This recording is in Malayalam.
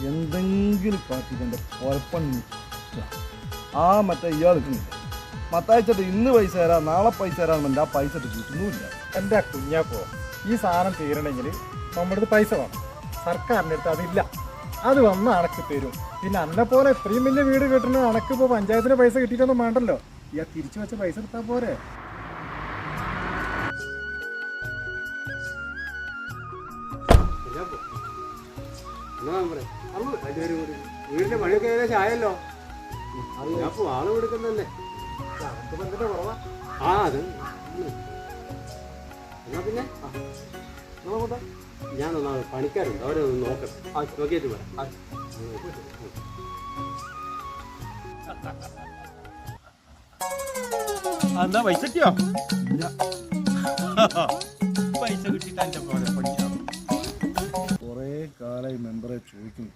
എന്തെങ്കിലും കാട്ടിട്ട് എൻ്റെ കുഴപ്പമൊന്നും ആ മറ്റേ ഇയാൾ നിൽക്കുന്നില്ല മത്തായിച്ചിട്ട് ഇന്ന് പൈസ തരാം നാളെ പൈസ തരാമെന്നുണ്ട് ആ പൈസ കിട്ടുന്നുമില്ല. എൻ്റെ കുഞ്ഞാപ്പോ ഈ സാധനം തീരണമെങ്കിൽ നമ്മുടെ അടുത്ത് പൈസ വേണം. സർക്കാരിൻ്റെ അടുത്ത് അതില്ല. അത് വന്ന് അണക്ക് തരും. പിന്നെ അന്നെ പോലെ ഇത്രയും വലിയ വീട് കിട്ടണ അണക്കിപ്പോൾ പഞ്ചായത്തിന് പൈസ കിട്ടിയിട്ടൊന്നും വേണ്ടല്ലോ. ഈ തിരിച്ചു വെച്ച പൈസ എടുത്താൽ പോരെ. വീടിന്റെ പണിയൊക്കെ ഏകദേശം ആയല്ലോ. അപ്പൊ ആള് കൊടുക്കുന്നല്ലേ. ആ അത് എന്നാ പിന്നെ ഞാനൊന്നാ പണിക്കാരുണ്ട് അവരെ ഒന്ന് നോക്കട്ടെ. നോക്കിയിട്ട് പറയാം. എന്താ പൈസ കിട്ടിയോ? പൈസ കിട്ടിയിട്ട് എന്റെ പോലെ പണിയാ. കുറേ കാലമായി മെമ്പറെ ചോദിക്കുന്നു